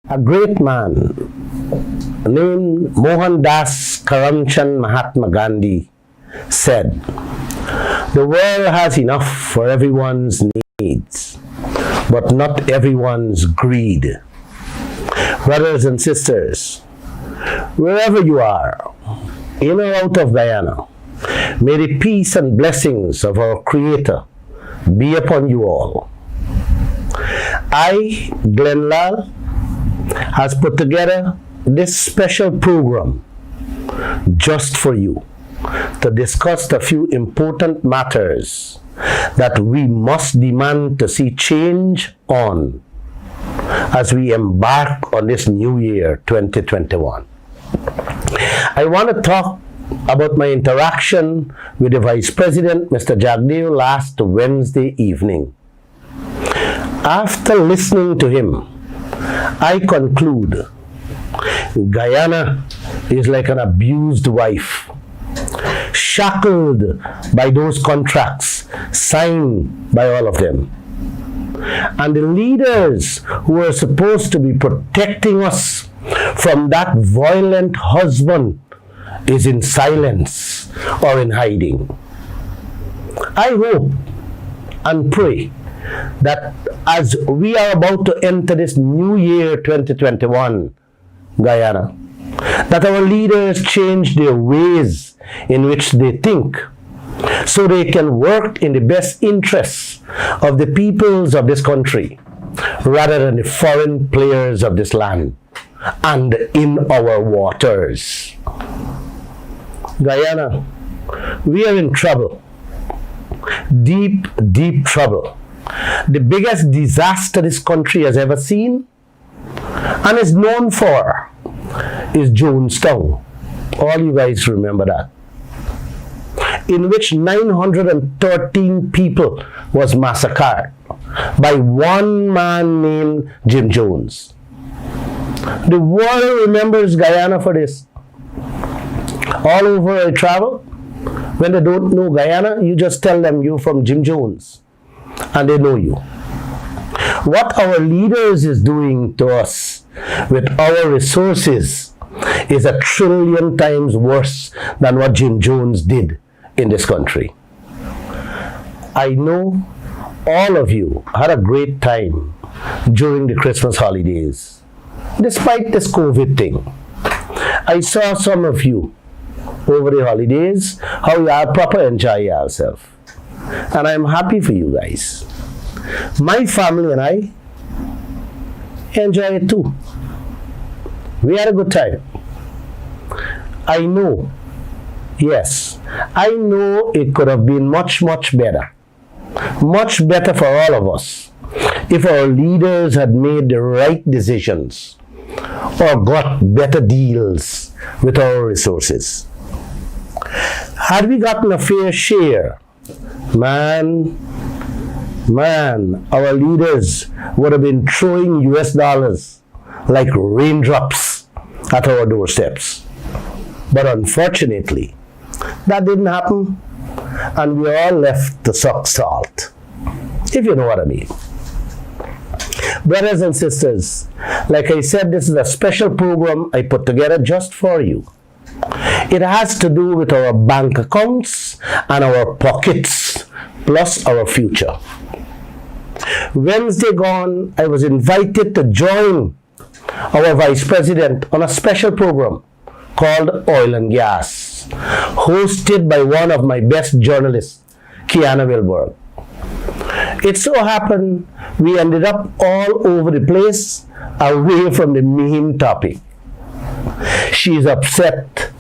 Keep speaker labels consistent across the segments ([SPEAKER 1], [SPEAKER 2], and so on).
[SPEAKER 1] A great man named Mohandas Karamchand Mahatma Gandhi said, "The world has enough for everyone's needs, but not everyone's greed." Brothers and sisters, wherever you are, in or out of Guyana, may the peace and blessings of our Creator be upon you all. I, Glenn Lall, has put together this special program just for you to discuss a few important matters that we must demand to see change on as we embark on this new year 2021. I want to talk about my interaction with the Vice President, Mr. Jagdeo, last Wednesday evening. After listening to him, I conclude Guyana is like an abused wife, shackled by those contracts signed by all of them. And the leaders who are supposed to be protecting us from that violent husband is in silence or in hiding. I hope and pray that as we are about to enter this new year 2021, Guyana, that our leaders change their ways in which they think so they can work in the best interests of the peoples of this country rather than the foreign players of this land and in our waters. Guyana, we are in trouble. Deep, deep trouble. The biggest disaster this country has ever seen and is known for is Jonestown. All you guys remember that. In which 913 people was massacred by one man named Jim Jones. The world remembers Guyana for this. All over I travel, when they don't know Guyana, you just tell them you're from Jim Jones, and they know you. What our leaders is doing to us with our resources is 1,000,000,000 times worse than what Jim Jones did in this country. I know all of you had a great time during the Christmas holidays, despite this COVID thing. I saw some of you over the holidays, how you all proper enjoy yourself. And I'm happy for you guys. My family and I enjoy it too. We had a good time. I know, yes, I know it could have been much, much better. Much better for all of us if our leaders had made the right decisions or got better deals with our resources. Had we gotten a fair share, man, our leaders would have been throwing US dollars like raindrops at our doorsteps. But unfortunately, that didn't happen, and we all left to suck salt, if you know what I mean. Brothers and sisters, like I said, this is a special program I put together just for you. It has to do with our bank accounts and our pockets, plus our future. Wednesday gone, I was invited to join our Vice President on a special program called Oil and Gas, hosted by one of my best journalists, Guyana Wilberg. It so happened we ended up all over the place, away from the main topic. She is upset,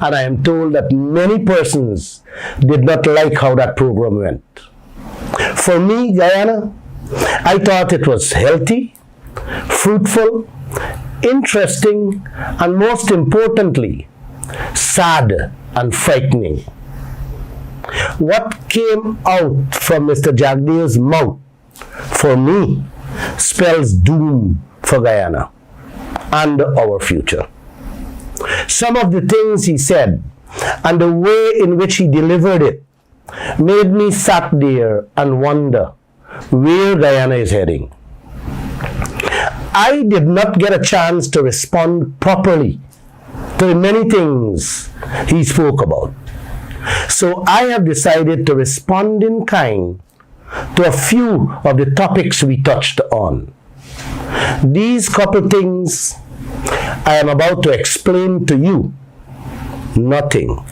[SPEAKER 1] and I am told that many persons did not like how that program went. For me, Guyana, I thought it was healthy, fruitful, interesting, and most importantly, sad and frightening. What came out from Mr. Jagdeo's mouth, for me, spells doom for Guyana and our future. Some of the things he said and the way in which he delivered it made me sat there and wonder where Guyana is heading. I did not get a chance to respond properly to the many things he spoke about. So I have decided to respond in kind to a few of the topics we touched on. These couple things I am about to explain to you. Nothing,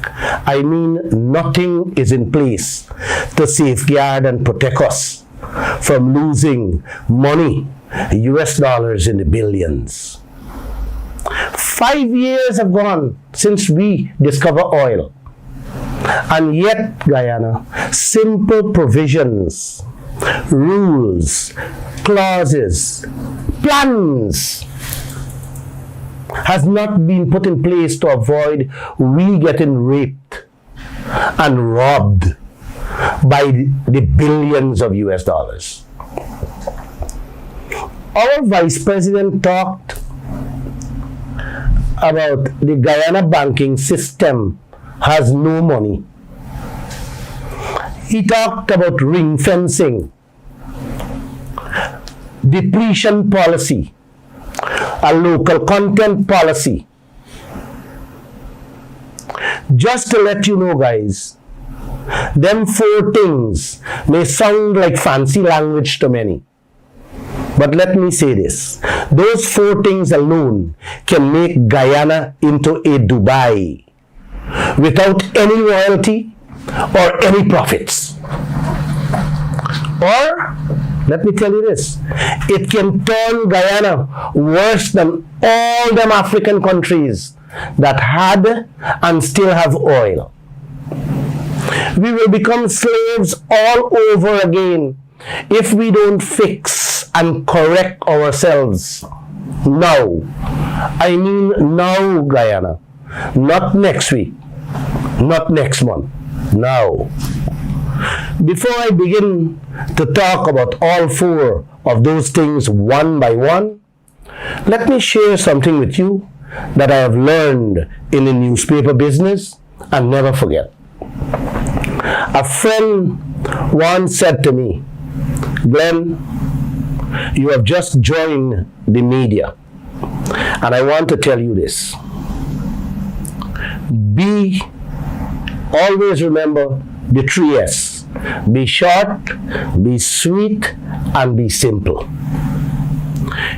[SPEAKER 1] I mean nothing, is in place to safeguard and protect us from losing money, US dollars in the billions. 5 years have gone since we discovered oil. And yet, Guyana, simple provisions, rules, clauses, plans has not been put in place to avoid we getting raped and robbed by the billions of US dollars. Our Vice President talked about the Guyana banking system has no money. He talked about ring fencing, depletion policy, a local content policy. Just to let you know, guys, them 4 things may sound like fancy language to many. But let me say this. Those 4 things alone can make Guyana into a Dubai without any royalty or any profits. Or, let me tell you this, it can turn Guyana worse than all them African countries that had and still have oil. We will become slaves all over again if we don't fix and correct ourselves now. I mean now, Guyana. Not next week, not next month, now. Before I begin to talk about all 4 of those things one by one, let me share something with you that I have learned in the newspaper business and never forget. A friend once said to me, Glenn, you have just joined the media, and I want to tell you this. Always remember the 3 S. Be short, be sweet, and be simple.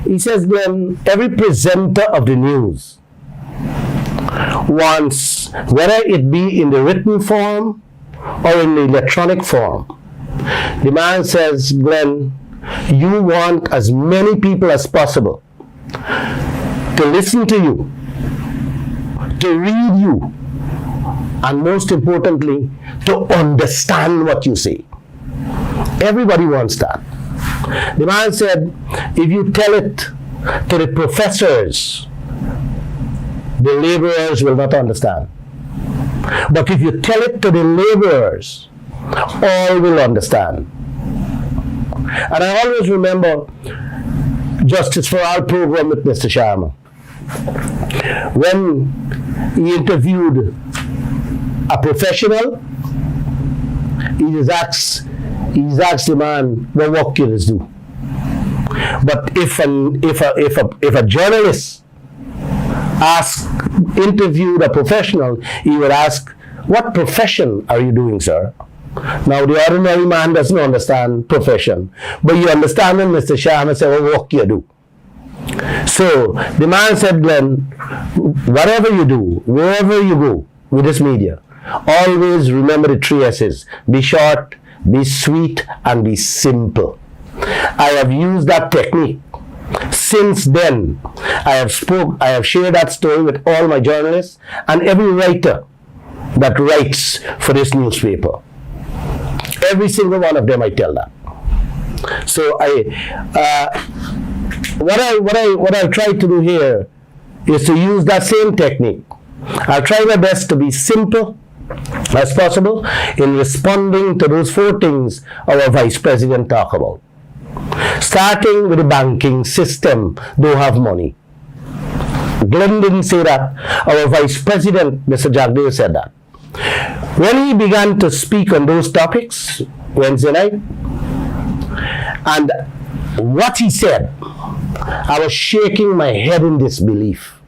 [SPEAKER 1] He says, Glenn, every presenter of the news wants, whether it be in the written form or in the electronic form, the man says, Glenn, you want as many people as possible to listen to you, to read you, and most importantly, to understand what you say. Everybody wants that. The man said, if you tell it to the professors, the laborers will not understand. But if you tell it to the laborers, all will understand. And I always remember Justice for All program with Mr. Sharma. When he interviewed a professional, he asked the man, what work killers do? But if a journalist interviewed a professional, he would ask, what profession are you doing, sir? Now, the ordinary man doesn't understand profession, but you understand when Mr. Sharma said, what work you do? So, the man said, Glenn, whatever you do, wherever you go with this media, always remember the 3 S's. Be short, be sweet, and be simple. I have used that technique. Since then, I have shared that story with all my journalists and every writer that writes for this newspaper. Every single one of them, I tell that. So what I try to do here is to use that same technique. I'll try my best to be simple as possible in responding to those 4 things our Vice President talked about. Starting with the banking system, don't have money. Glenn didn't say that. Our Vice President, Mr. Jagdeo, said that. When he began to speak on those topics Wednesday night, and what he said I was shaking my head in disbelief.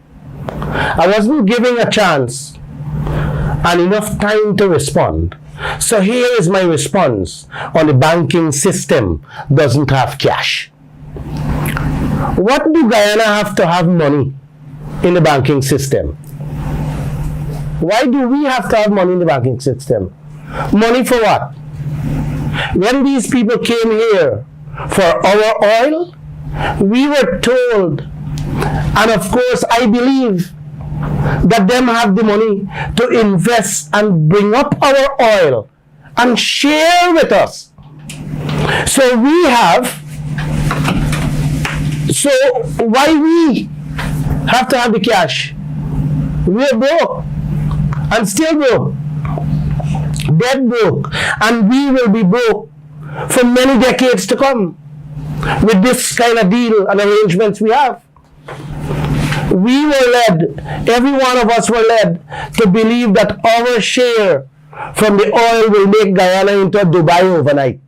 [SPEAKER 1] I wasn't giving a chance and enough time to respond. So here is my response on the banking system doesn't have cash. What do Guyana have to have money in the banking system? Why do we have to have money in the banking system? Money for what? When these people came here for our oil, we were told, and of course I believe, that them have the money to invest and bring up our oil and share with us. So we have, so why we have to have the cash? We're broke and still broke, dead broke, and we will be broke for many decades to come with this kind of deal and arrangements we have. We were led, every one of us were led to believe that our share from the oil will make Guyana into Dubai overnight.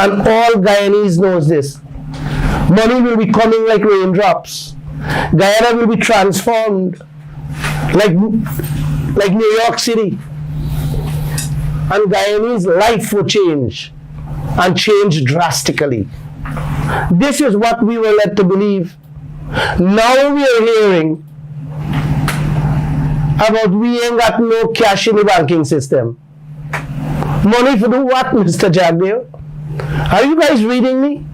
[SPEAKER 1] And all Guyanese knows this. Money will be coming like raindrops. Guyana will be transformed like New York City. And Guyanese life will change, and change drastically. This is what we were led to believe. Now we are hearing about we ain't got no cash in the banking system. Money for do what, Mr. Jagdeo? Are you guys reading me?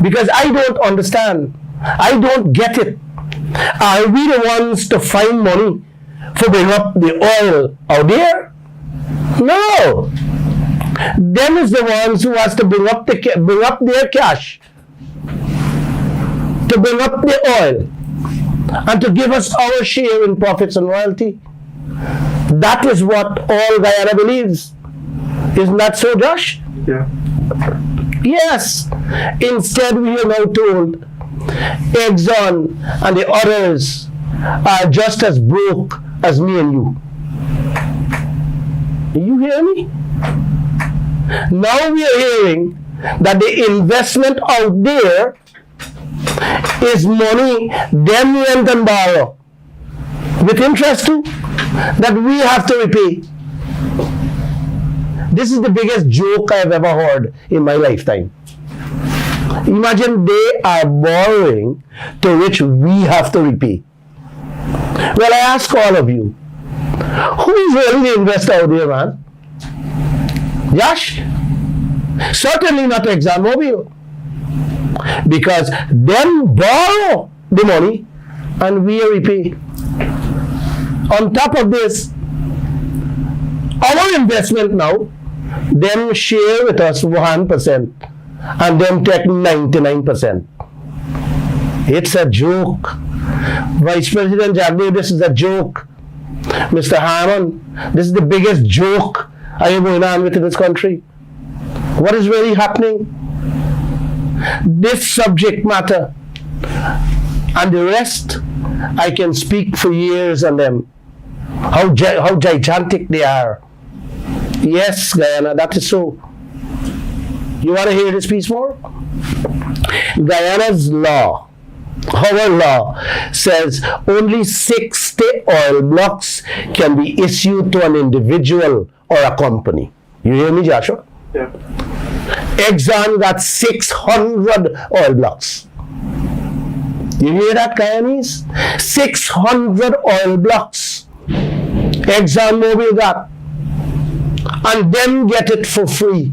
[SPEAKER 1] Because I don't understand. I don't get it. Are we the ones to find money for bring up the oil out there? No. Them is the ones who has to bring up their cash, to bring up the oil, and to give us our share in profits and royalty. That is what all Guyana believes. Isn't that so, Josh?
[SPEAKER 2] Yeah.
[SPEAKER 1] Yes. Instead, we are now told Exxon and the others are just as broke as me and you. You hear me? Now we are hearing that the investment out there is money them lend and borrow with interest too, that we have to repay. This is the biggest joke I have ever heard in my lifetime. Imagine they are borrowing to which we have to repay. Well, I ask all of you, who is really the investor out there, man? Josh? Certainly not ExxonMobil. Because them borrow the money and we repay. On top of this, our investment now, them share with us 1% and them take 99%. It's a joke. Vice President Jagdeo, this is a joke. Mr. Harmon, this is the biggest joke I am going on with in this country. What is really happening? This subject matter and the rest, I can speak for years on them. How gigantic they are. Yes, Guyana, that is so. You want to hear this piece more? Guyana's law, our law, says only 60 oil blocks can be issued to an individual or a company. You hear me, Joshua?
[SPEAKER 2] Yeah.
[SPEAKER 1] Exxon got 600 oil blocks. You hear that, Guyanese? 600 oil blocks ExxonMobil got. And them get it for free.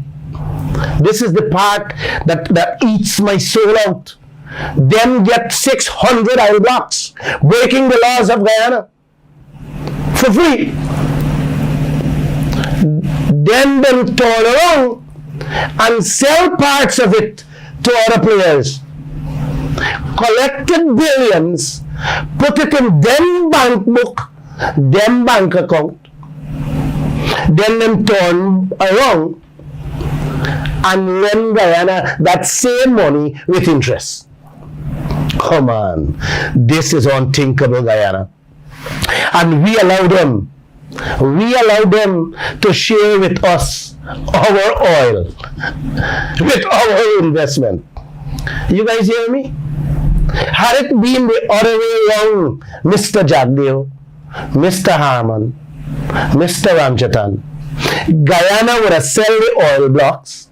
[SPEAKER 1] This is the part that eats my soul out. Them get 600 oil blocks, breaking the laws of Guyana for free. Then them turn around and sell parts of it to other players. Collected billions, put it in them bank book, them bank account. Then them turn around and lend Guyana that same money with interest. Come on, this is unthinkable, Guyana. And we allow them to share with us our oil, with our investment. You guys hear me? Had it been the other way around, Mr. Jagdeo, Mr. Harman, Mr. Ramjatan, Guyana would have sell the oil blocks,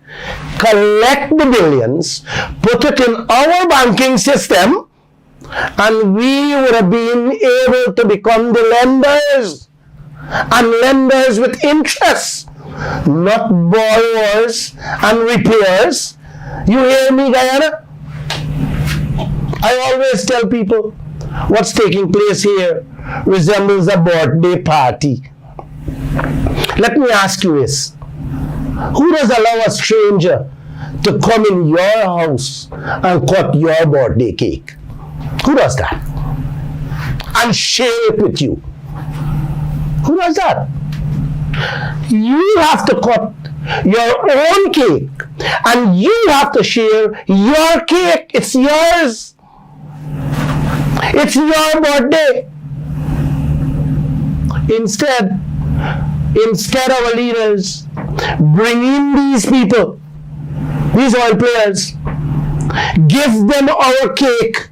[SPEAKER 1] collect the billions, put it in our banking system, and we would have been able to become the lenders, and lenders with interest, not borrowers and repairs. You hear me, Guyana? I always tell people what's taking place here resembles a birthday party. Let me ask you this. Who does allow a stranger to come in your house and cut your birthday cake? Who does that? And share it with you? Who does that? You have to cut your own cake and you have to share your cake. It's yours. It's your birthday. Instead our leaders bring in these people, these oil players, give them our cake,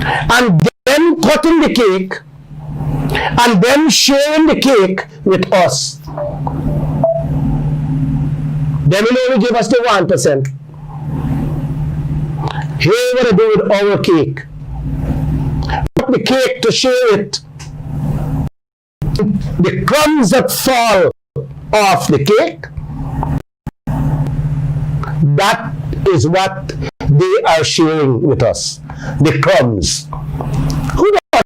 [SPEAKER 1] and then cutting the cake, and then sharing the cake with us. They will only give us the 1%. Here what to do with our cake. Put the cake to share it. The crumbs that fall off the cake, that is what they are sharing with us. The crumbs. Who does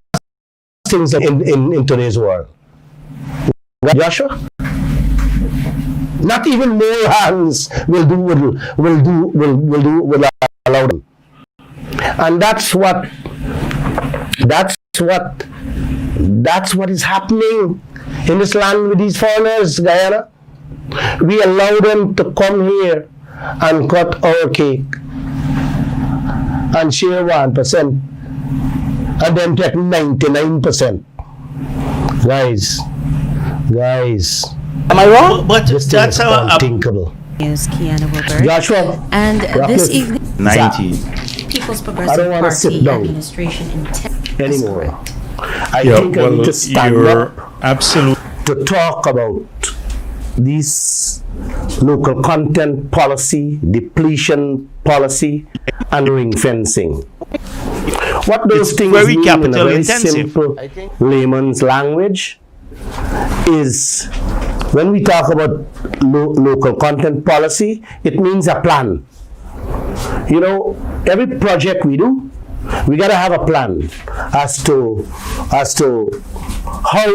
[SPEAKER 1] things in today's world? Joshua? Not even more hands will allow them. And that's what is happening in this land with these foreigners, Guyana. We allow them to come here and cut our cake and share 1% and then take 99%. Guys,
[SPEAKER 2] am I wrong?
[SPEAKER 3] But
[SPEAKER 1] this
[SPEAKER 3] that's
[SPEAKER 1] is
[SPEAKER 3] how
[SPEAKER 1] unthinkable.
[SPEAKER 4] News, Guyana Wilbert.
[SPEAKER 1] Joshua,
[SPEAKER 4] And this evening,
[SPEAKER 3] 90.
[SPEAKER 4] People's
[SPEAKER 1] I
[SPEAKER 4] Progressive
[SPEAKER 1] don't wanna sit
[SPEAKER 4] Party
[SPEAKER 1] down
[SPEAKER 4] administration intent
[SPEAKER 1] anymore. I
[SPEAKER 3] Yeah,
[SPEAKER 1] think I need to stand
[SPEAKER 3] you're
[SPEAKER 1] up
[SPEAKER 3] absolutely
[SPEAKER 1] to talk about these local content policy, depletion policy, and ring fencing. What those
[SPEAKER 3] It's
[SPEAKER 1] things
[SPEAKER 3] very
[SPEAKER 1] mean in a
[SPEAKER 3] capital
[SPEAKER 1] very
[SPEAKER 3] intensive.
[SPEAKER 1] simple layman's language is when we talk about local content policy, it means a plan. You know, every project we do, we got to have a plan as to how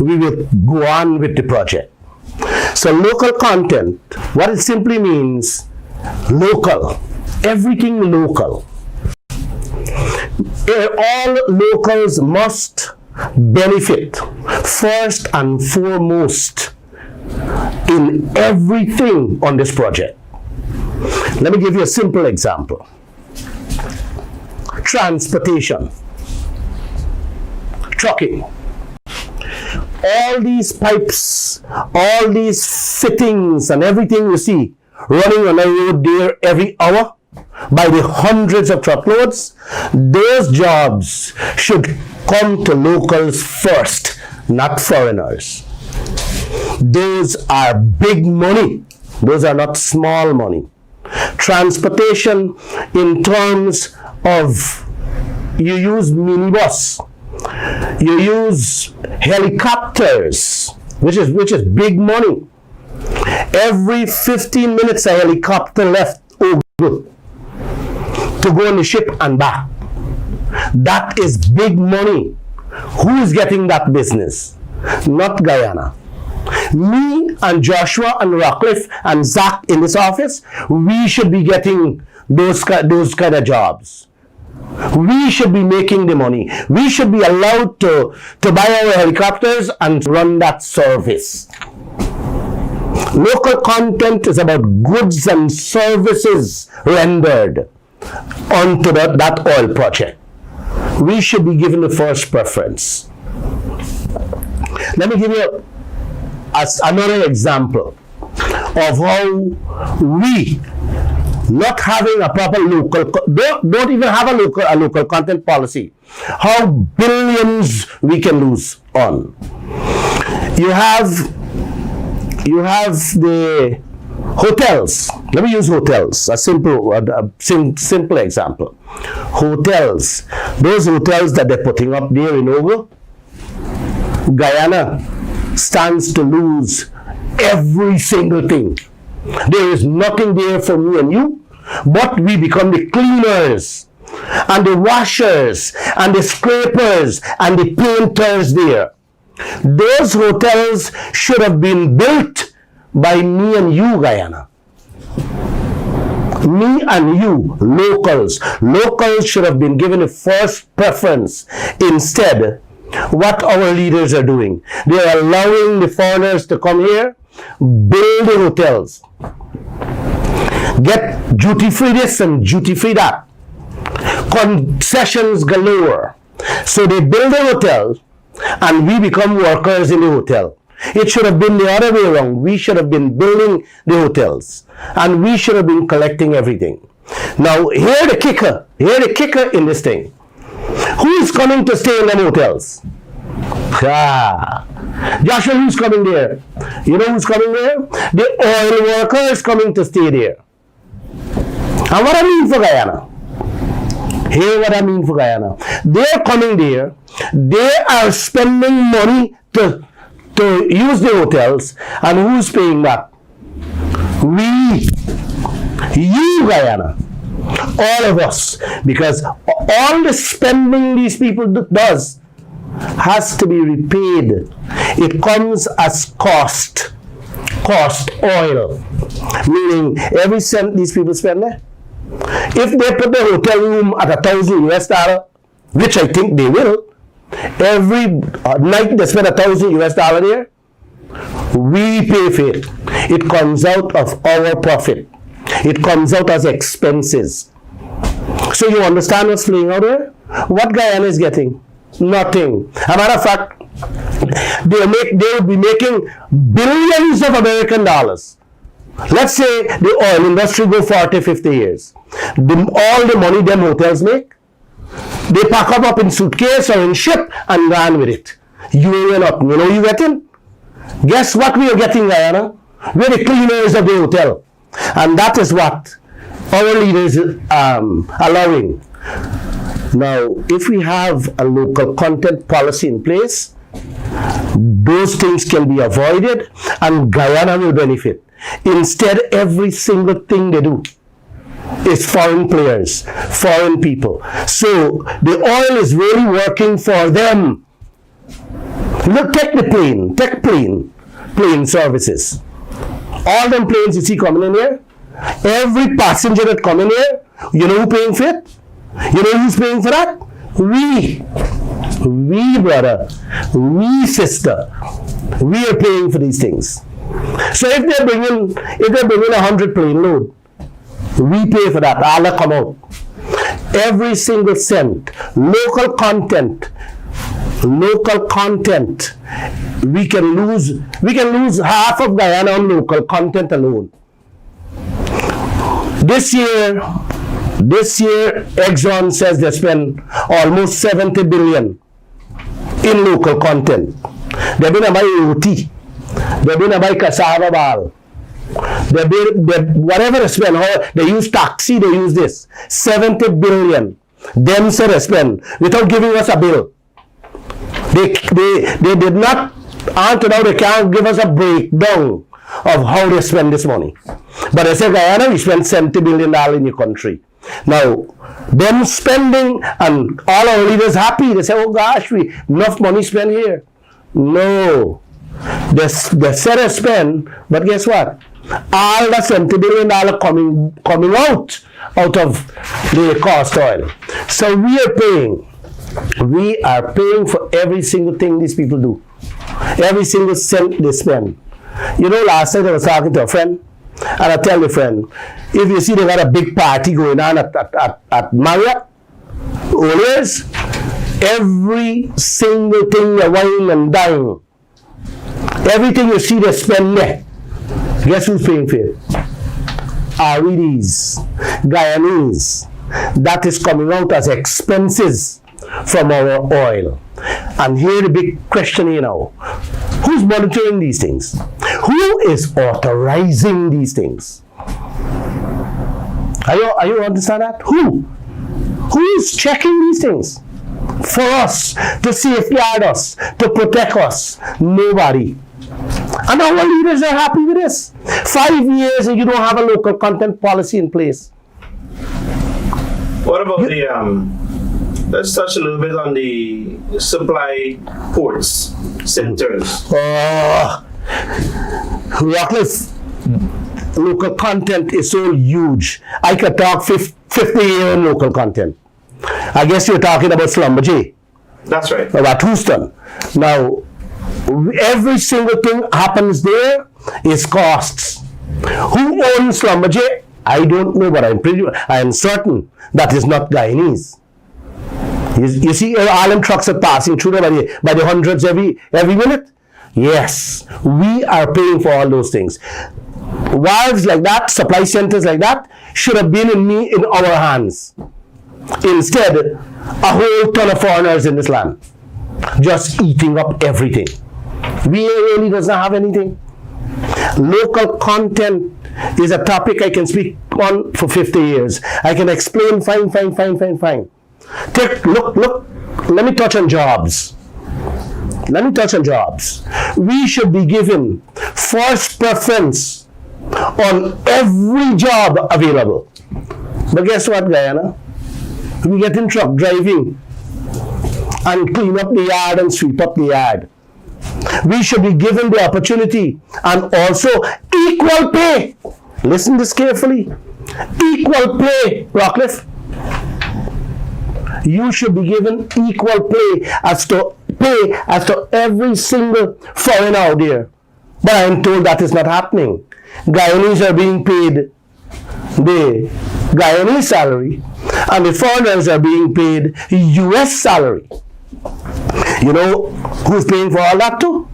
[SPEAKER 1] we will go on with the project. So local content, what it simply means, local, everything local. All locals must benefit first and foremost in everything on this project. Let me give you a simple example. Transportation, trucking. All these pipes, all these fittings and everything you see running on a road there every hour by the hundreds of truckloads, those jobs should come to locals first, not foreigners. Those are big money. Those are not small money. Transportation in terms of you use minibus, you use helicopters, which is big money. Every 15 minutes a helicopter left to go on the ship and back. That is big money. Who is getting that business? Not Guyana. Me and Joshua and Rockcliffe and Zach in this office, we should be getting those kind of jobs. We should be making the money. We should be allowed to buy our helicopters and run that service. Local content is about goods and services rendered onto that oil project. We should be given the first preference. Let me give you another example of how we not having a proper don't even have a local content policy, how billions we can lose on. You have the hotels. Let me use hotels, a simple example. Hotels, those hotels that they're putting up there in Ogo, Guyana stands to lose every single thing. There is nothing there for me and you, but we become the cleaners and the washers and the scrapers and the painters there. Those hotels should have been built by me and you, Guyana. Me and you, locals. Locals should have been given the first preference. Instead, what our leaders are doing, they are allowing the foreigners to come here, build the hotels, get duty-free this and duty-free that, concessions galore. So they build a hotel and we become workers in the hotel. It should have been the other way around. We should have been building the hotels and we should have been collecting everything. Now, here the kicker in this thing. Who is coming to stay in them hotels? Joshua, who's coming there? You know who's coming there? The oil workers coming to stay there. And what I mean for Guyana? Hear what I mean for Guyana. They're coming there. They are spending money to use the hotels. And who's paying that? We. You, Guyana. All of us. Because all the spending these people does has to be repaid. It comes as cost oil, meaning every cent these people spend there. If they put the hotel room at $1,000, which I think they will, every night they spend $1,000 there, we pay for it. It comes out of our profit. It comes out as expenses. So you understand what's playing out there? What Guyana is getting? Nothing. As a matter of fact, they will be making billions of American dollars. Let's say the oil industry go 40, 50 years. All the money them hotels make, they pack up in suitcase or in ship and run with it. You ain't up. You know you getting? Guess what we are getting, Guyana? We're the cleaners of the hotel. And that is what our leaders are allowing. Now, if we have a local content policy in place, those things can be avoided and Guyana will benefit. Instead, every single thing they do is foreign players, foreign people. So the oil is really working for them. Look, take plane services. All them planes you see coming in here, every passenger that come in here, you know who paying for it? You know who's paying for that? We brother, we sister, we are paying for these things. So if they're bringing 100 plane load, we pay for that. Allah come out. Every single cent, local content. We can lose half of Guyana on local content alone. This year, Exxon says they spend almost 70 billion in local content. They're going to buy roti. They're going to buy cassava ball. Whatever they spend, they use taxi, they use this. 70 billion. Them say they spend without giving us a bill. They did not, until now they can't give us a breakdown of how they spend this money. But they say, Guyana, we spend $70 billion in your country. Now, them spending and all our leaders happy. They say, oh gosh, we enough money spent here. No. They said they spend, but guess what? All the $70 billion coming out of the cost oil. So we are paying for every single thing these people do. Every single cent they spend. You know, last night I was talking to a friend, and I tell the friend, if you see they got a big party going on at Marriott, always, every single thing they wine and dine, everything you see they spend there, guess who's paying for it? REDs, Guyanese, that is coming out as expenses from our oil. And here the big question here now, who's monitoring these things? Who is authorizing these things? Are you understand that? Who? Who is checking these things? For us, to safeguard us, to protect us? Nobody. And our leaders are happy with this. 5 years and you don't have a local content policy in place.
[SPEAKER 2] What about let's touch a little bit on the supply ports, centers.
[SPEAKER 1] Rockcliffe, local content is so huge. I could talk 50 years on local content. I guess you're talking about Schlumberger.
[SPEAKER 2] That's right.
[SPEAKER 1] About Houston. Now, every single thing happens there is costs. Who owns Schlumberger? I don't know, but I am certain that is not Guyanese. You see, Ireland trucks are passing through there by the hundreds every minute. Yes, we are paying for all those things. Wharves like that, supply centers like that, should have been in our hands. Instead, a whole ton of foreigners in this land, just eating up everything. We really does not have anything. Local content is a topic I can speak on for 50 years. I can explain fine. Look, let me touch on jobs. We should be given first preference on every job available. But guess what, Guyana? We get in truck driving and clean up the yard and sweep up the yard. We should be given the opportunity and also equal pay. Listen this carefully. Equal pay, Rockcliffe. You should be given equal pay as to every single foreigner out there. But I am told that is not happening. Guyanese are being paid the Guyanese salary, and the foreigners are being paid US salary. You know who's paying for all that too?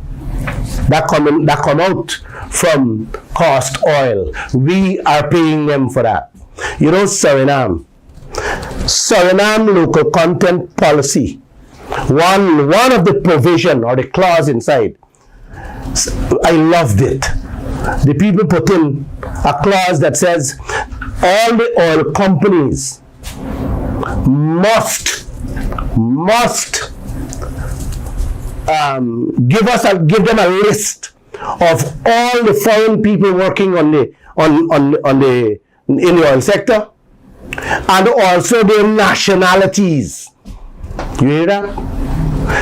[SPEAKER 1] That come out from cost oil. We are paying them for that. You know, Suriname local content policy. One of the provision or the clause inside, I loved it. The people put in a clause that says all the oil companies must give them a list of all the foreign people working in the oil sector, and also their nationalities. You hear that?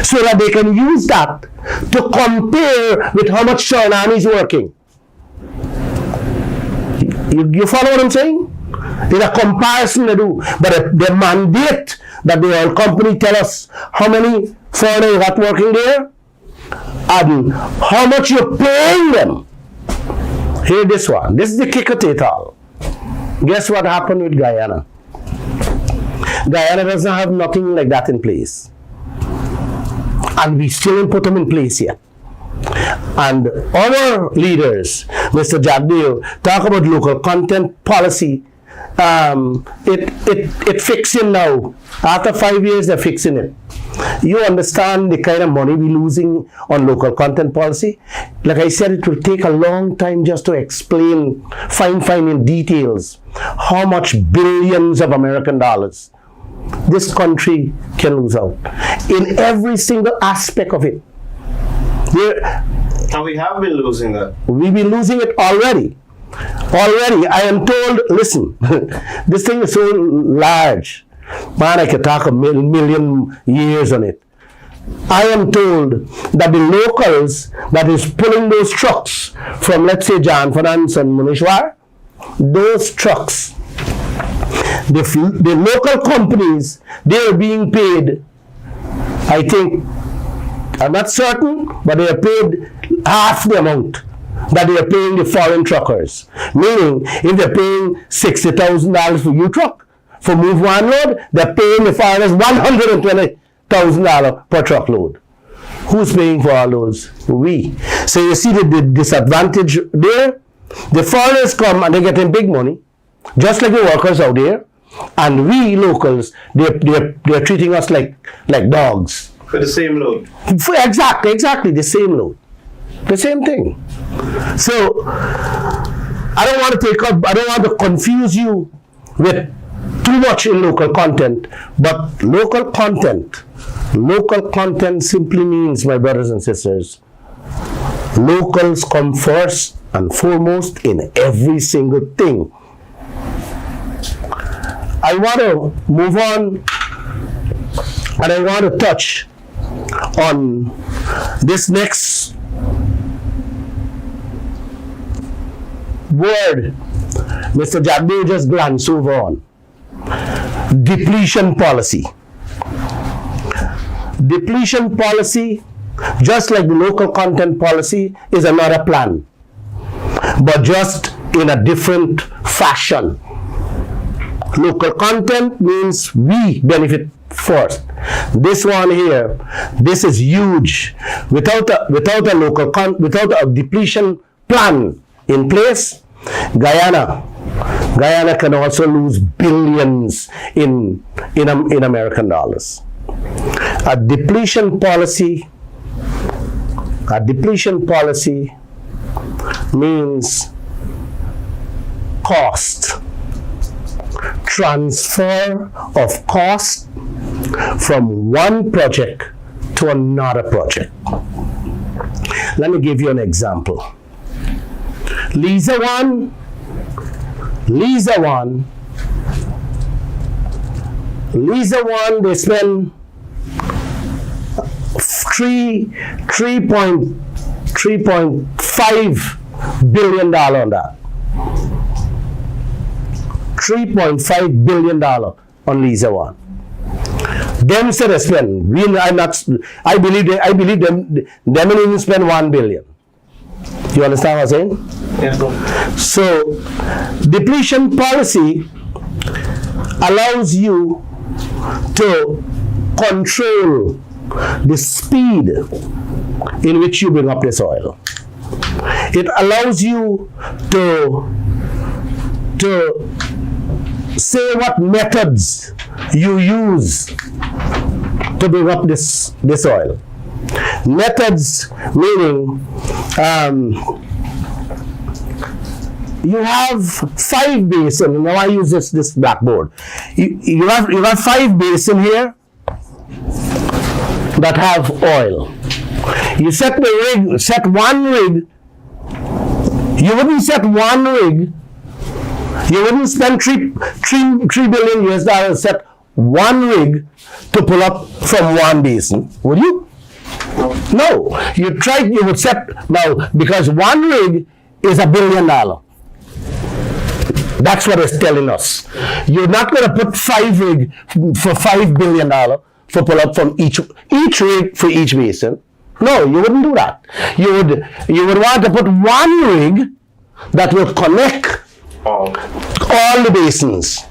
[SPEAKER 1] So that they can use that to compare with how much Suriname is working. You follow what I'm saying? There's a comparison to do, but the mandate that the oil company tell us how many foreigners got working there and how much you're paying them. Hear this one. This is the kicker to it all. Guess what happened with Guyana? Guyana doesn't have nothing like that in place. And we still didn't put them in place yet. And our leaders, Mr. Jagdeo, talk about local content policy. It fixing now. After 5 years, they're fixing it. You understand the kind of money we're losing on local content policy? Like I said, it will take a long time just to explain, fine in details, how much billions of American dollars this country can lose out in every single aspect of it.
[SPEAKER 2] And we have been losing that.
[SPEAKER 1] We've been losing it already. I am told, listen, this thing is so large. Man, I could talk a million years on it. I am told that the locals that is pulling those trucks from, let's say, Jan Finance and Munishwar, those trucks, the local companies, they are being paid, I think, I'm not certain, but they are paid half the amount that they are paying the foreign truckers. Meaning, if they're paying $60,000 for U-Truck, for move one load, they're paying the foreigners $120,000 per truckload. Who's paying for all those? We. So you see the disadvantage there? The foreigners come and they're getting big money. just like the workers out there, and we locals, they're treating us like dogs.
[SPEAKER 2] For the same load.
[SPEAKER 1] Exactly the same load, the same thing. So I don't want to confuse you with too much in local content, but local content simply means, my brothers and sisters, locals come first and foremost in every single thing. I want to move on, and I want to touch on this next word Mr. Jagdeo just glanced over on. Depletion policy. Depletion policy, just like the local content policy, is another plan, but just in a different fashion. Local content means we benefit first. This one here, this is huge. Without a depletion plan in place, Guyana can also lose billions in American dollars. A depletion policy means cost. Transfer of cost from one project to another project. Let me give you an example. Liza 1, they spend $3.5 billion on that. $3.5 billion on Liza 1. Them said they spend. I believe them didn't even spend $1 billion. You understand what I'm saying?
[SPEAKER 2] Yes.
[SPEAKER 1] So, depletion policy allows you to control the speed in which you bring up this oil. It allows you to say what methods you use to bring up this oil. Methods meaning you have 5 basins. Now I use this blackboard. You have 5 basins here that have oil. You set one rig. You wouldn't set one rig. You wouldn't spend $3 billion US set one rig to pull up from one basin, would you? No. You would set now, because one rig is $1 billion. That's what it's telling us. You're not going to put 5 rig for $5 billion for pull up from each rig for each basin. No, you wouldn't do that. You would want to put one rig that will connect all the basins.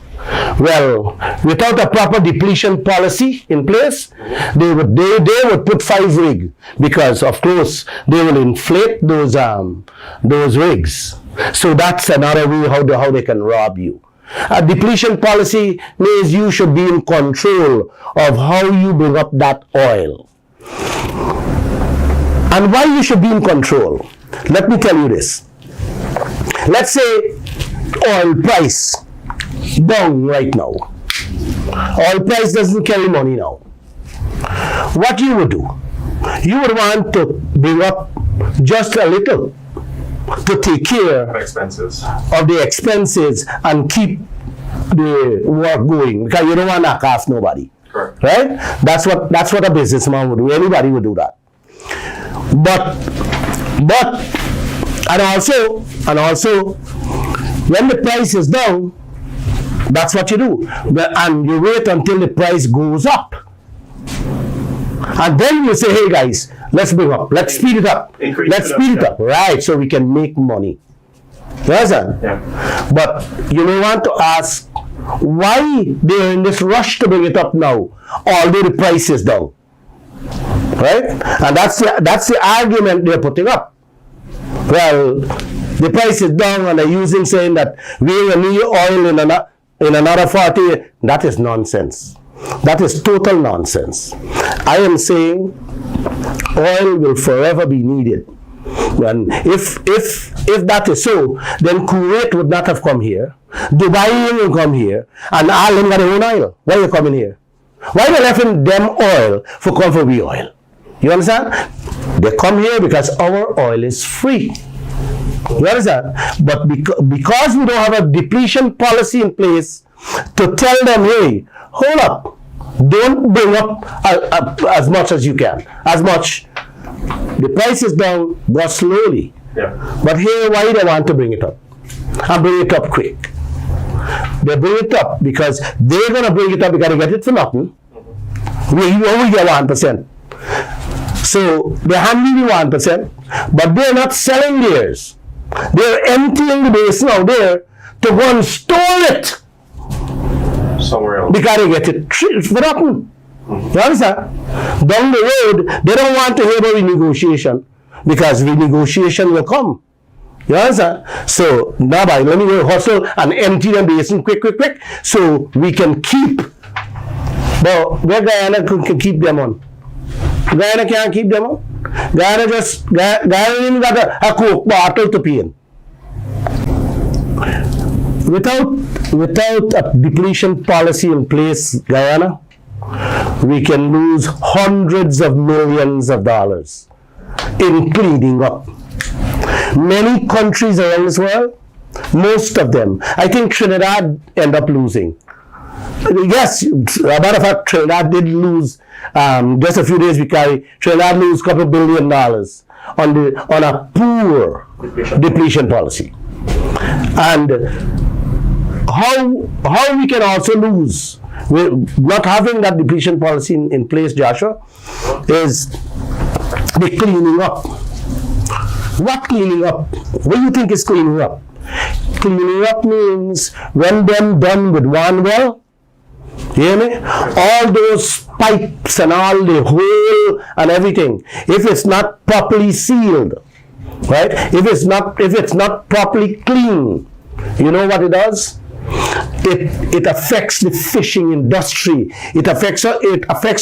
[SPEAKER 1] Well, without a proper depletion policy in place, they would put 5 rig, because of course they will inflate those rigs. So that's another way how they can rob you. A depletion policy means you should be in control of how you bring up that oil. And why you should be in control? Let me tell you this. Let's say oil price down right now. Oil price doesn't carry money now. What you would do? You would want to bring up just a little to take care of the expenses and keep the work going, because you don't want to knock off nobody.
[SPEAKER 2] Correct.
[SPEAKER 1] Right? That's what a businessman would do. Anybody would do that. But and also when the price is down, that's what you do. And you wait until the price goes up. And then you say, hey guys, let's speed it up. Let's speed it up. Right, so we can make money. You understand?
[SPEAKER 2] Yeah.
[SPEAKER 1] But you may want to ask why they're in this rush to bring it up now, although the price is down. Right? And that's the argument they're putting up. Well, The price is down and they're using saying that we will need oil in another 40 years. That is nonsense. That is total nonsense. I am saying oil will forever be needed. And if that is so, then Kuwait would not have come here. Dubai will come here, and Ireland got their own oil. Why are you coming here? Why are they letting them oil for come for we oil? You understand? They come here because our oil is free. You understand? But because we don't have a depletion policy in place to tell them, hey, hold up, don't bring up as much as you can. As much. The price is down, go slowly.
[SPEAKER 2] Yeah.
[SPEAKER 1] But here, why they want to bring it up? And bring it up quick. They bring it up because they're going to bring it up because they get it for nothing. We only get 1%. So they're handling the 1%, but they're not selling theirs. They're emptying the basin out there to go and store it
[SPEAKER 2] Somewhere else.
[SPEAKER 1] because they get it for nothing. You understand? Down the road, they don't want to hear about renegotiation because renegotiation will come. You understand? So, now let me go hustle and empty them basin quick, so we can keep. But where Guyana can keep them on? Guyana can't keep them on. Guyana even got a Coke bottle to pay in. Without a depletion policy in place, Guyana, we can lose hundreds of millions of dollars in cleaning up. Many countries around this world, most of them, I think Trinidad end up losing. Yes, as a matter of fact, Trinidad did lose, just a few days because Trinidad lose a couple $2 billion on a poor depletion policy. And how we can also lose with not having that depletion policy in place, Joshua, is the cleaning up. What cleaning up? What do you think is cleaning up? Cleaning up means when them done with one well, you hear me? All those pipes and all the hole and everything, if it's not properly sealed, right? If it's not properly clean, you know what it does? It affects the fishing industry. It affects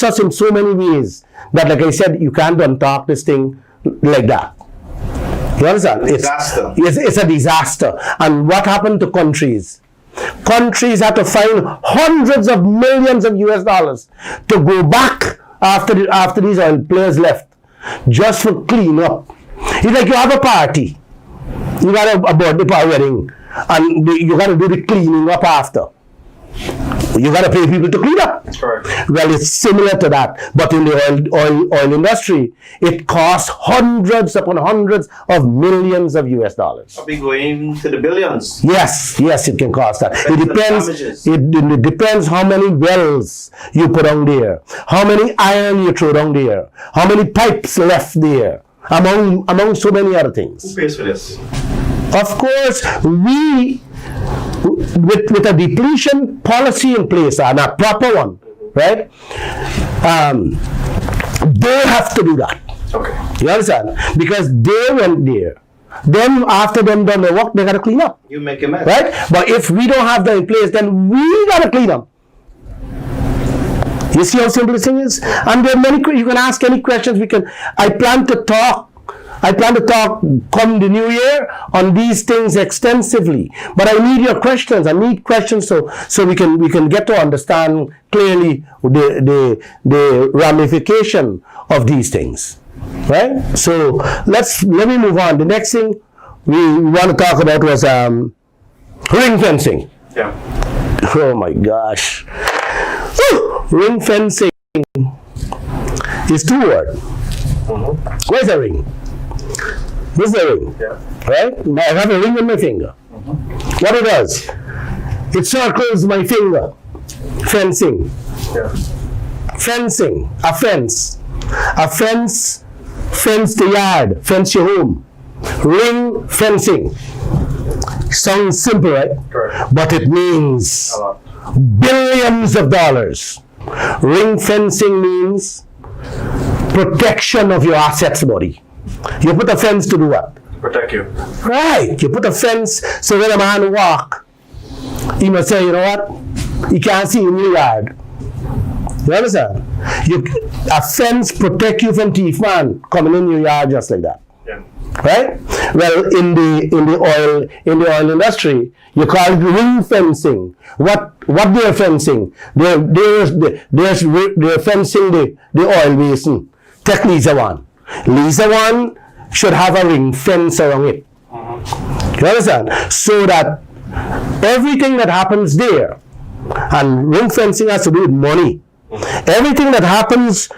[SPEAKER 1] us in so many ways that, like I said, you can't untalk this thing like that. You understand? It's a disaster. And what happened to countries? Countries had to find hundreds of millions of US dollars to go back after these oil players left, just for clean up. It's like you have a party. You got a birthday party wedding, and you got to do the cleaning up after. You got to pay people to clean up.
[SPEAKER 2] Correct.
[SPEAKER 1] Well, it's similar to that, but in the oil industry, it costs hundreds upon hundreds of millions of US dollars.
[SPEAKER 2] I'll be going to the billions.
[SPEAKER 1] Yes, it can cost that.
[SPEAKER 2] Depends
[SPEAKER 1] It depends.
[SPEAKER 2] on the damages.
[SPEAKER 1] It depends how many wells you put down there, how many iron you throw down there, how many pipes left there, among so many other things.
[SPEAKER 2] Who pays for this?
[SPEAKER 1] Of course, we, with a depletion policy in place, and a proper one, right? They have to do that.
[SPEAKER 2] Okay.
[SPEAKER 1] You understand? Because they went there. Then after them done their work, they got to clean up.
[SPEAKER 2] You make a mess.
[SPEAKER 1] Right? But if we don't have that in place, then we got to clean up. You see how simple this thing is? And there are many, you can ask any questions. I plan to talk come the new year on these things extensively. But I need your questions. I need questions so we can get to understand clearly the ramification of these things. Right? So let me move on. The next thing we want to talk about was ring fencing.
[SPEAKER 2] Yeah.
[SPEAKER 1] Oh my gosh. Ring fencing is two words.
[SPEAKER 2] Mm-hmm.
[SPEAKER 1] Where's the ring? This is the ring.
[SPEAKER 2] Yeah.
[SPEAKER 1] Right? Now I have a ring on my finger.
[SPEAKER 2] Mm-hmm.
[SPEAKER 1] What it does? It circles my finger. Fencing.
[SPEAKER 2] Yeah.
[SPEAKER 1] Fencing. A fence. A fence. Fence the yard. Fence your home. Ring fencing. Sounds simple, right?
[SPEAKER 2] Correct.
[SPEAKER 1] But it means
[SPEAKER 2] A lot.
[SPEAKER 1] billions of dollars. Ring fencing means protection of your assets, buddy. You put a fence to do what?
[SPEAKER 2] Protect you.
[SPEAKER 1] Right. You put a fence so when a man walk, he must say, you know what? He can't see in your yard. You understand? A fence protect you from thief man coming in your yard just like that.
[SPEAKER 2] Yeah.
[SPEAKER 1] Right? Well, in the oil industry, you call it ring fencing. What they're fencing? They're fencing the oil basin. Take Lisa one. Lisa one should have a ring fence around it. You understand? So that everything that happens there, and ring fencing has to do with money. Everything that happens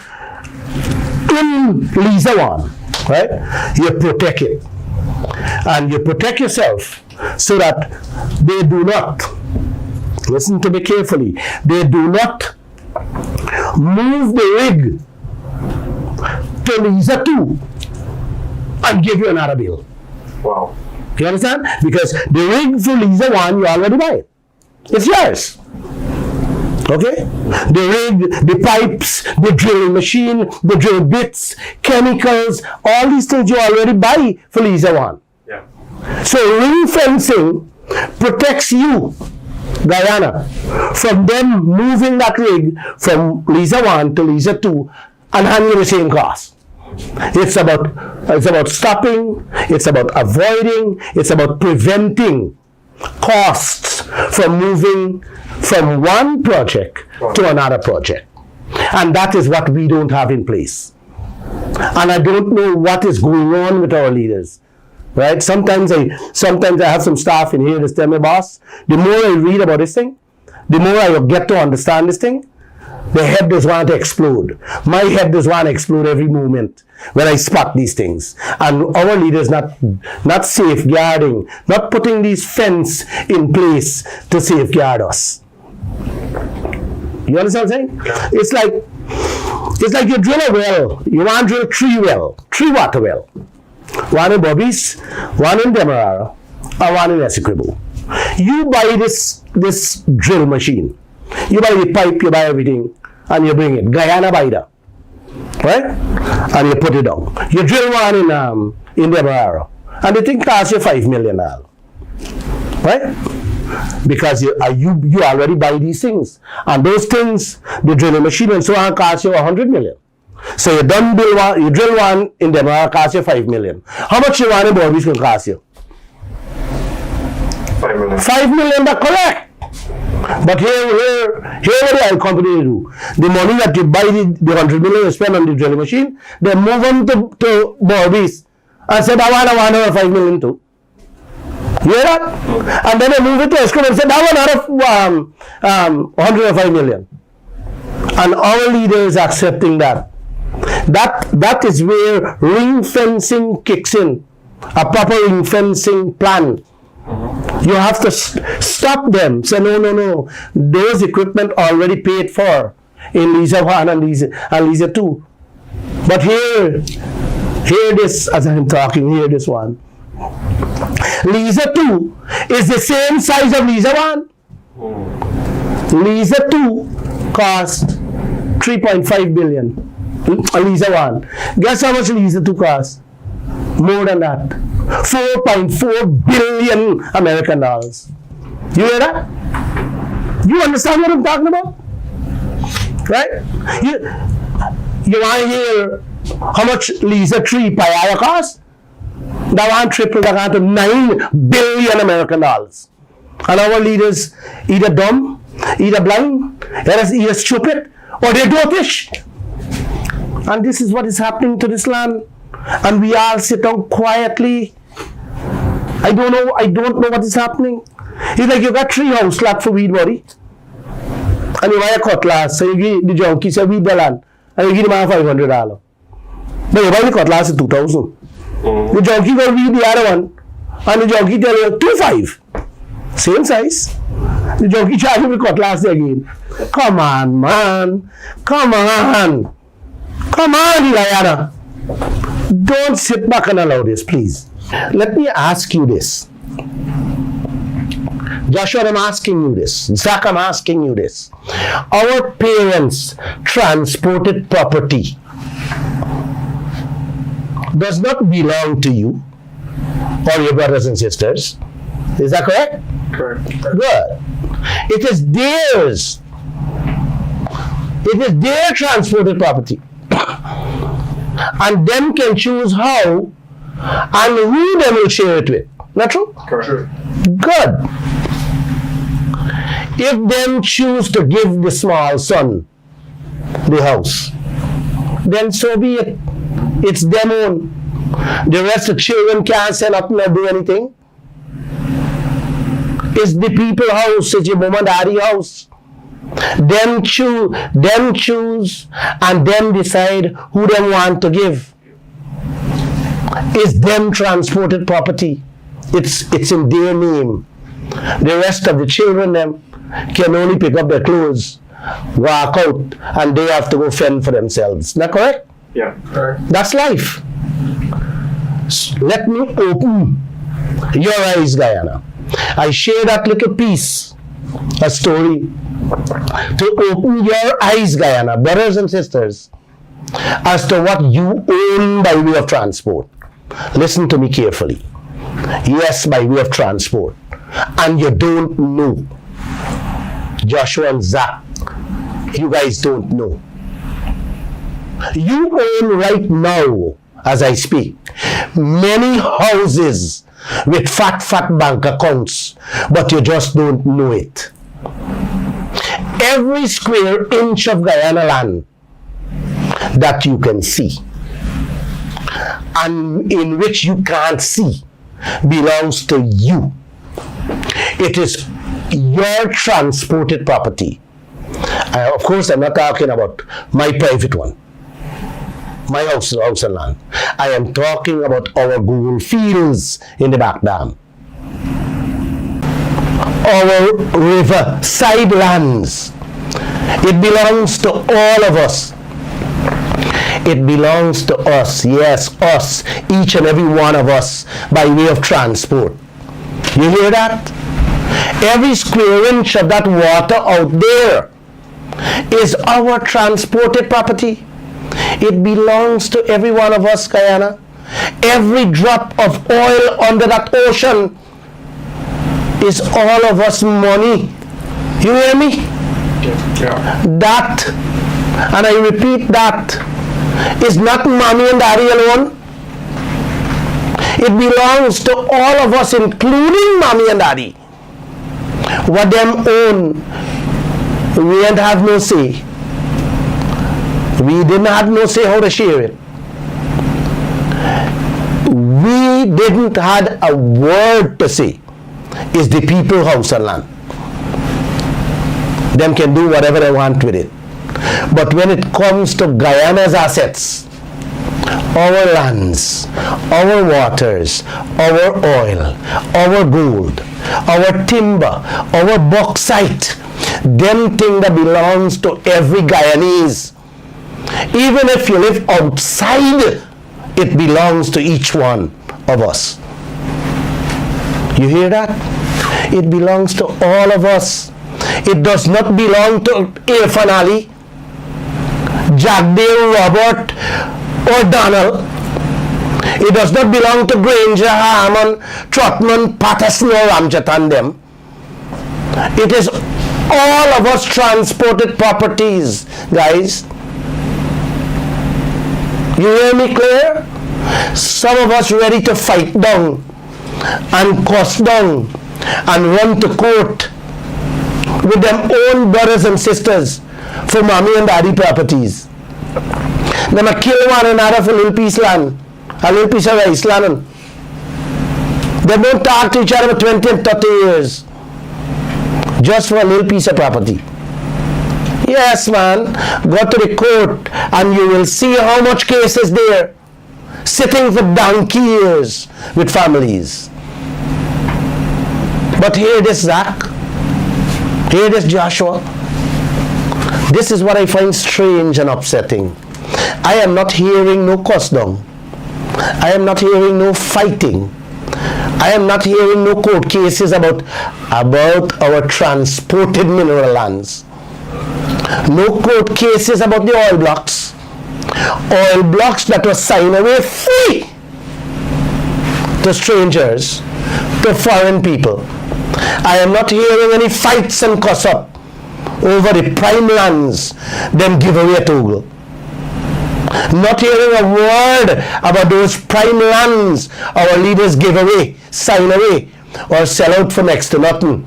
[SPEAKER 1] in Lisa one, right? You protect it. And you protect yourself so that they do not, listen to me carefully, they do not move the rig to Lisa 2 and give you another bill.
[SPEAKER 2] Wow.
[SPEAKER 1] You understand? Because the rig for Lisa 1, you already buy it. It's yours. Okay? The rig, the pipes, the drilling machine, the drill bits, chemicals, all these things you already buy for Lisa 1.
[SPEAKER 2] Yeah.
[SPEAKER 1] So ring fencing protects you, Guyana, from them moving that rig from Lisa 1 to Lisa 2 and handling the same cost. It's about stopping, it's about avoiding, it's about preventing costs from moving from one project to another project. And that is what we don't have in place. And I don't know what is going on with our leaders. Right? Sometimes I have some staff in here that tell me, boss, the more I read about this thing, the more I get to understand this thing, the head does want to explode. My head does want to explode every moment when I spot these things. And our leaders not safeguarding, not putting these fence in place to safeguard us. You understand what I'm saying?
[SPEAKER 2] Yeah.
[SPEAKER 1] It's like you drill a well. You want to drill three water well. One in Bobby's, one in Demerara, and one in Essequibo. You buy this drill machine. You buy the pipe, you buy everything, and you bring it. Guyana buy that. Right? And you put it down. You drill one in Demerara, and the thing costs you $5 million. Right? Because you already buy these things. And those things, the drilling machine and so on, cost you $100 million. So you drill one in Demerara, cost you $5 million. How much you want in Bobby's going to cost you?
[SPEAKER 2] $5 million.
[SPEAKER 1] $5 million, that's correct. But here what the oil company do? The money that you buy, the $100 million you spend on the drilling machine, they move them to Bobby's and say, I want $5 million too. You hear that? And then they move it to Escrow and say, that one $105 million. And our leaders accepting that. That is where ring fencing kicks in. A proper ring fencing plan. You have to stop them. Say, no. Those equipment already paid for in Lisa 1 and Lisa 2. But hear this as I'm talking, hear this one. Lisa 2 is the same size of Lisa 1. Lisa 2 cost $3.5 billion. Lisa 1. Guess how much Lisa 2 cost? More than that. $4.4 billion American dollars. You hear that? You understand what I'm talking about? Right? You want to hear how much Lisa 3 Payara cost? That one triple that to $9 billion American dollars. And our leaders either dumb, either blind, either stupid, or they're dotish. And this is what is happening to this land. And we all sit down quietly. I don't know what is happening. It's like you got 3 house lot for weed, buddy. And you buy a cutlass, so you give the junkie, say weed the land, and you give the man $500. But you buy the cutlass at $2,000. The junkie go weed the other one, and the junkie tell you $2,500. Same size. The junkie charge you with cutlass again. Come on, man. Come on, Guyana. Don't sit back and allow this, please. Let me ask you this. Joshua, I'm asking you this. Zach, I'm asking you this. Our parents transported property does not belong to you. or your brothers and sisters. Is that correct?
[SPEAKER 2] Correct.
[SPEAKER 1] Good. It is theirs. It is their transported property. And them can choose how and who they will share it with. Not true?
[SPEAKER 2] Correct.
[SPEAKER 1] Good. If them choose to give the small son the house, then so be it. It's them own. The rest of the children can't say nothing or do anything. It's the people house, it's your mom and daddy house. Them choose and them decide who they want to give. It's them transported property. It's in their name. The rest of the children them can only pick up their clothes, walk out, and they have to go fend for themselves. Not correct?
[SPEAKER 2] Yeah. Correct.
[SPEAKER 1] That's life. Let me open your eyes, Guyana. I share that little piece, a story, to open your eyes, Guyana, brothers and sisters, as to what you own by way of transport. Listen to me carefully. Yes, by way of transport. And you don't know. Joshua and Zach, you guys don't know. You own right now, as I speak, many houses with fat bank accounts, but you just don't know it. Every square inch of Guyana land that you can see and in which you can't see belongs to you. It is your transported property. Of course, I'm not talking about my private one. My house and land. I am talking about our Google fields in the back dam. Our river side lands. It belongs to all of us. It belongs to us. Yes, us. Each and every one of us by way of transport. You hear that? Every square inch of that water out there is our transported property. It belongs to every one of us, Guyana. Every drop of oil under that ocean is all of us money. You hear me?
[SPEAKER 2] Yeah.
[SPEAKER 1] That, and I repeat that, is not mommy and daddy alone. It belongs to all of us, including mommy and daddy. What them own, we didn't have no say. We didn't have no say how to share it. We didn't had a word to say. It's the people, house and land. Them can do whatever they want with it. But when it comes to Guyana's assets, our lands, our waters, our oil, our gold, our timber, our bauxite, them thing that belongs to every Guyanese. Even if you live outside, it belongs to each one of us. You hear that? It belongs to all of us. It does not belong to Irfan Ali, Jagdeo, Robert, or Donald. It does not belong to Granger, Harmon, Trotman, Patterson, or Ramjet and them. It is all of us transported properties, guys. You hear me clear? Some of us ready to fight down and cuss down and run to court with them own brothers and sisters for mommy and daddy properties. Them a kill one another for a little piece land, a little piece of rice land. They don't talk to each other for 20 and 30 years just for a little piece of property. Yes, man, go to the court and you will see how much cases there sitting for donkey years with families. But hear this, Zach. Hear this, Joshua. This is what I find strange and upsetting. I am not hearing no cuss down. I am not hearing no fighting. I am not hearing no court cases about our transported mineral lands. No court cases about the oil blocks. Oil blocks that were signed away free to to strangers, to foreign people. I am not hearing any fights and cuss up over the prime lands them give away to Google. Not hearing a word about those prime lands our leaders give away, sign away, or sell out for next to nothing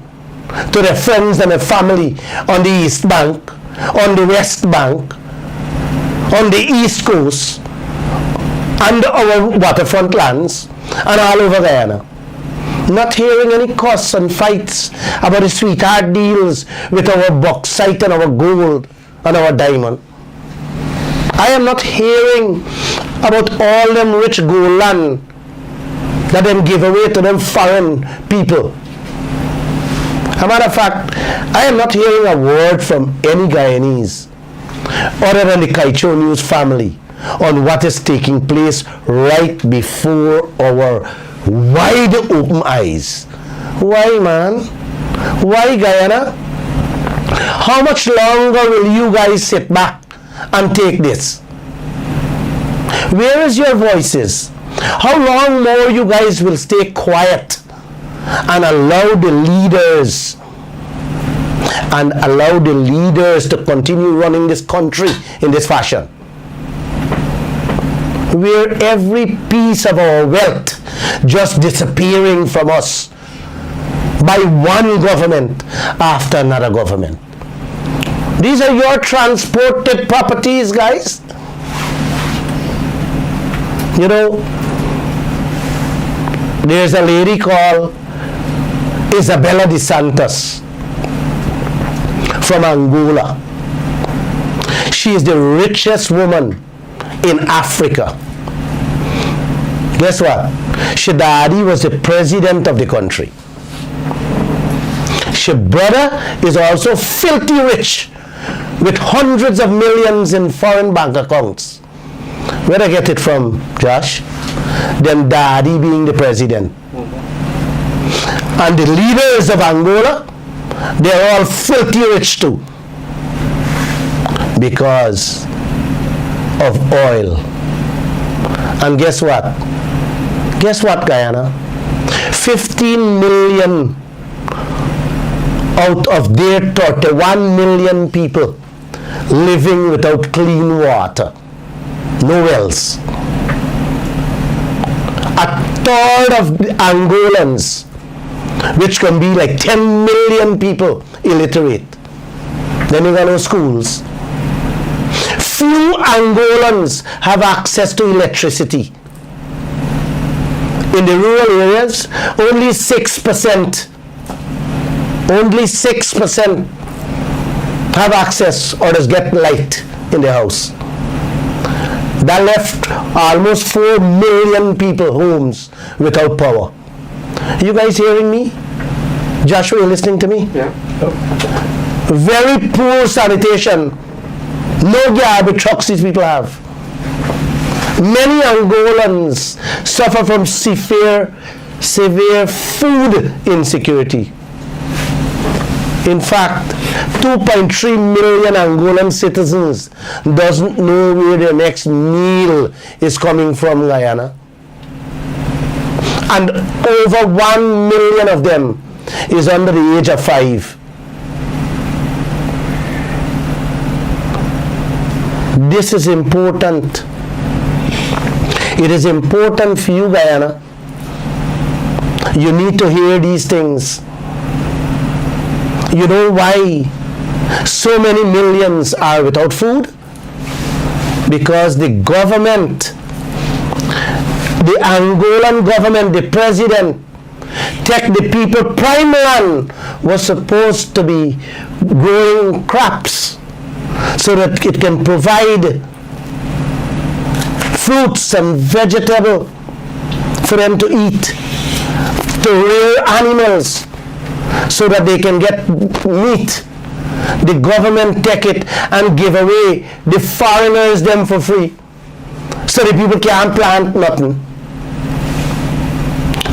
[SPEAKER 1] to their friends and their family on the East Bank, on the West Bank, on the East Coast, and our waterfront lands, and all over Guyana. Not hearing any cuss and fights about the sweetheart deals with our bauxite and our gold and our diamond. I am not hearing about all them rich gold land that them give away to them foreign people. As a matter of fact, I am not hearing a word from any Guyanese other than the Kaicho News family on what is taking place right before our wide open eyes. Why, man? Why, Guyana? How much longer will you guys sit back and take this? Where is your voices? How long more you guys will stay quiet and allow the leaders to continue running this country in this fashion, where every piece of our wealth just disappearing from us by one government after another government? These are your transported properties, guys. You know, there's a lady called Isabella de Santos from Angola. She is the richest woman in Africa. Guess what? She daddy was the president of the country. She brother is also filthy rich with hundreds of millions in foreign bank accounts. Where did I get it from, Josh? Then daddy being the president. And the leaders of Angola, they're all filthy rich too, because of oil. And guess what? Guess what, Guyana? 15 million out of their 31 million people living without clean water. No wells. A third of the Angolans, which can be like 10 million people, illiterate. Then you got no schools. Few Angolans have access to electricity. In the rural areas, only 6% have access or just get light in their house. That left almost 4 million people homes without power. You guys hearing me? Joshua, you listening to me?
[SPEAKER 2] Yeah.
[SPEAKER 1] Very poor sanitation. No garbage trucks these people have. Many Angolans suffer from severe food insecurity. In fact, 2.3 million Angolan citizens doesn't know where their next meal is coming from, Guyana. And over 1 million of them is under the age of 5. This is important. It is important for you, Guyana. You need to hear these things. You know why so many millions are without food? Because the government, the Angolan government, the president, take the people prime land was supposed to be growing crops so that it can provide fruits and vegetable for them to eat, to rear animals so that they can get meat. The government take it and give away the foreigners them for free so the people can't plant nothing.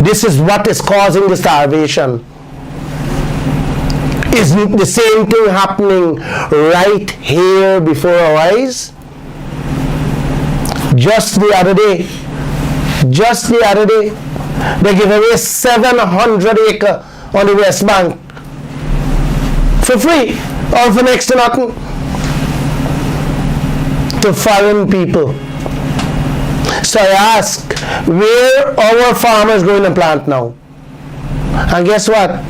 [SPEAKER 1] This is what is causing the starvation. Isn't the same thing happening right here before our eyes? Just the other day, They give away 700 acres on the West Bank for free, or for next to nothing, to foreign people. So I ask, where our farmers going to plant now? And guess what?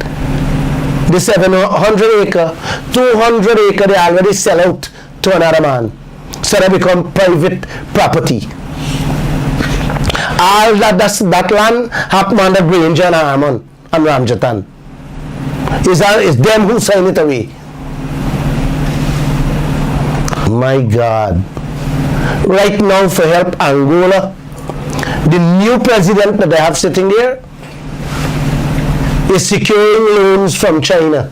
[SPEAKER 1] The 700 acre, 200 acre, they already sell out to another man. So they become private property. All that land happen under Granger and Harmon and Ramjatan. It's them who sign it away. My God. Right now, for help Angola, the new president that they have sitting there is securing loans from China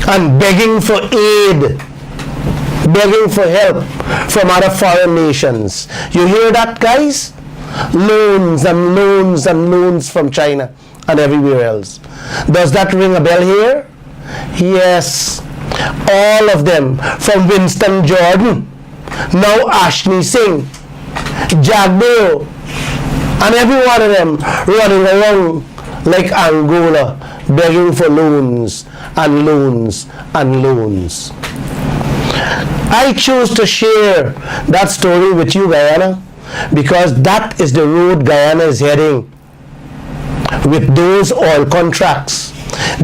[SPEAKER 1] and begging for aid, begging for help from other foreign nations. You hear that, guys? Loans and loans and loans from China and everywhere else. Does that ring a bell here? Yes. All of them, from Winston Jordan, now Ashley Singh, Jagdeo, and every one of them running around like Angola, begging for loans and loans and loans. I choose to share that story with you, Guyana, because that is the road Guyana is heading with those oil contracts,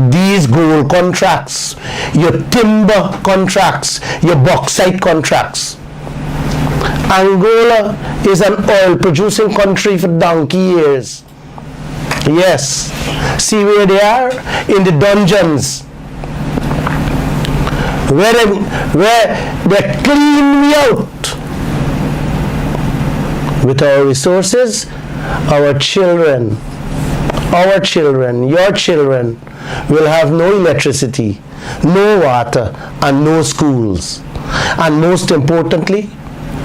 [SPEAKER 1] these gold contracts, your timber contracts, your bauxite contracts. Angola is an oil producing country for donkey years. Yes. See where they are? In the dungeons. Where they clean me out. With our resources, our children, your children will have no electricity, no water, and no schools. And most importantly,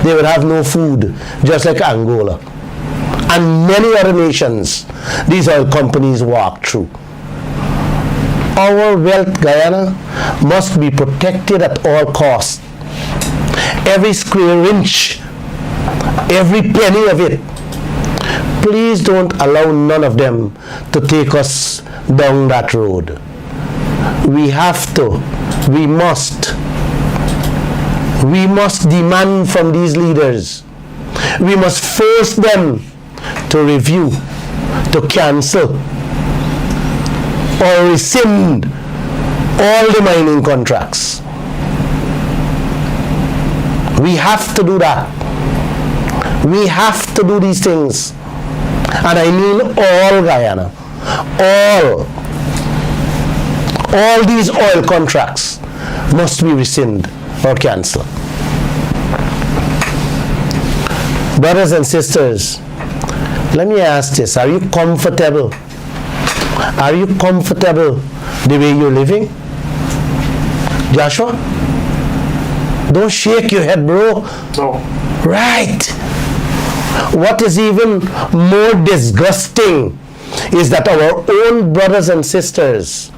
[SPEAKER 1] they will have no food, just like Angola. And many other nations these oil companies walk through. Our wealth, Guyana, must be protected at all costs. Every square inch, every penny of it. Please don't allow none of them to take us down that road. We have to, we must demand from these leaders. We must force them to review, to cancel, or rescind all the mining contracts. We have to do that. We have to do these things. And I mean all, Guyana. All these oil contracts must be rescinded or cancelled. Brothers and sisters, let me ask this. Are you comfortable? Are you comfortable the way you're living? Joshua? Don't shake your head, bro.
[SPEAKER 2] No.
[SPEAKER 1] Right. What is even more disgusting is that our own brothers and sisters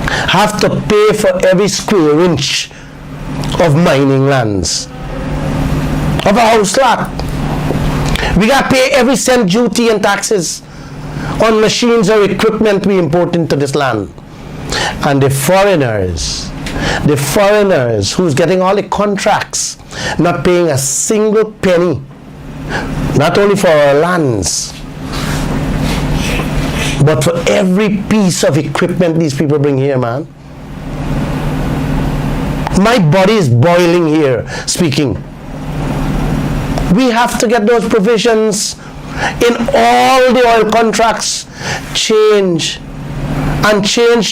[SPEAKER 1] have to pay for every square inch of mining lands, of a house lot. We got to pay every cent duty and taxes on machines or equipment we import into this land. And the foreigners who's getting all the contracts, not paying a single penny, not only for our lands, but for every piece of equipment these people bring here, man. My body is boiling here speaking. We have to get those provisions in all the oil contracts change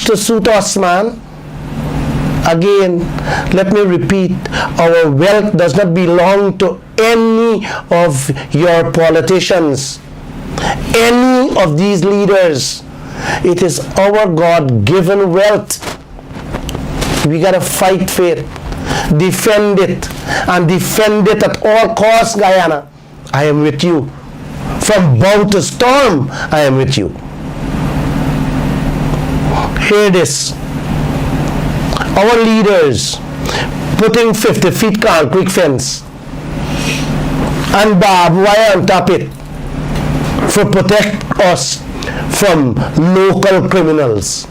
[SPEAKER 1] to suit us, man. Again, let me repeat, our wealth does not belong to any of your politicians, any of these leaders. It is our God-given wealth. We gotta fight for it, defend it, and defend it at all costs, Guyana. I am with you. From bow to storm, I am with you. Hear this. Our leaders putting 50 feet concrete fence and barbed wire on top it for protect us from local criminals,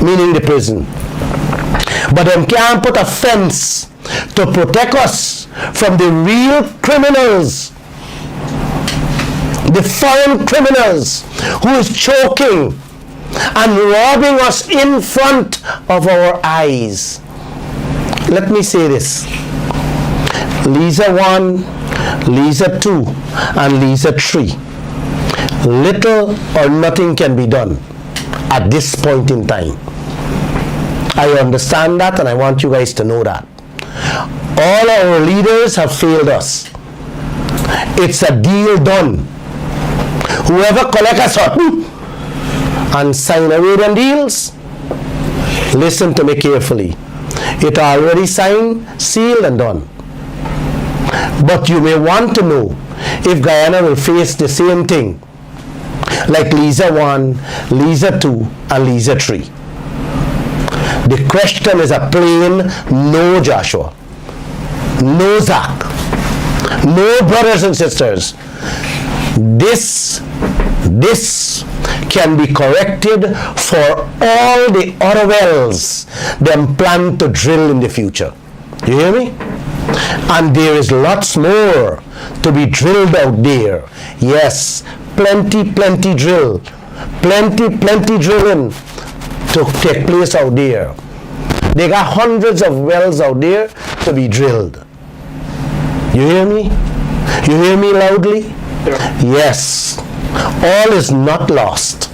[SPEAKER 1] meaning the prison. But them can't put a fence to protect us from the real criminals, the foreign criminals who is choking and robbing us in front of our eyes. Let me say this. Lisa 1, Lisa 2, and Lisa 3. Little or nothing can be done at this point in time. I understand that, and I want you guys to know that. All our leaders have failed us. It's a deal done. Whoever collect a certain and sign away them deals, listen to me carefully. It already signed, sealed, and done. But you may want to know if Guyana will face the same thing like Lisa 1, Lisa 2, and Lisa 3. The question is a plain no, Joshua. No, Zach. No, brothers and sisters. This can be corrected for all the other wells them plan to drill in the future. You hear me? And there is lots more to be drilled out there. Yes, plenty drill. Plenty drilling to take place out there. They got hundreds of wells out there to be drilled. You hear me? You hear me loudly?
[SPEAKER 2] Yeah.
[SPEAKER 1] Yes. All is not lost.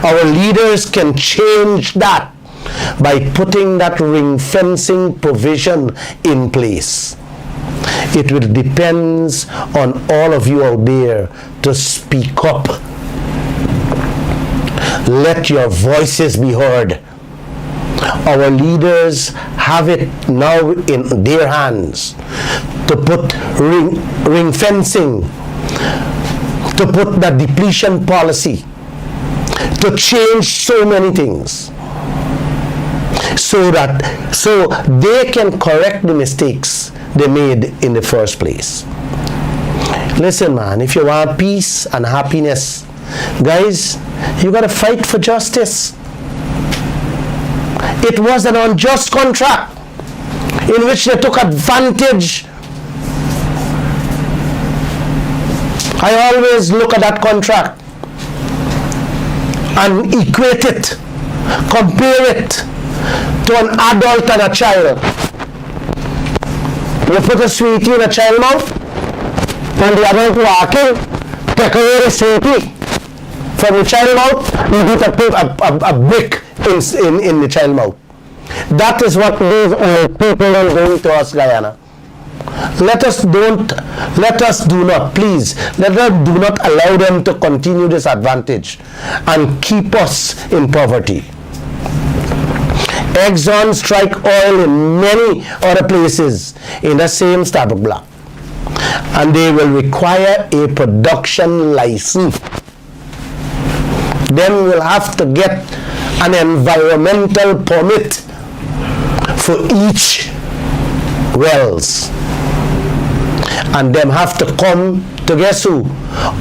[SPEAKER 1] Our leaders can change that by putting that ring fencing provision in place. It will depend on all of you out there to speak up. Let your voices be heard. Our leaders have it now in their hands to put ring fencing, to put the depletion policy, to change so many things, so they can correct the mistakes they made in the first place. Listen, man, if you want peace and happiness, guys, you gotta fight for justice. It was an unjust contract in which they took advantage. I always look at that contract and equate it, compare it to an adult and a child. You put a sweetie in a child's mouth, and the adult walking, take away the sweetie from the child's mouth, you put a brick in the child's mouth. That is what these people are doing to us, Guyana. Let us do not allow them to continue this advantage and keep us in poverty. Exxon strike oil in many other places in the same Starbucks block, and they will require a production license. Then we'll have to get an environmental permit for each wells, and them have to come to guess who?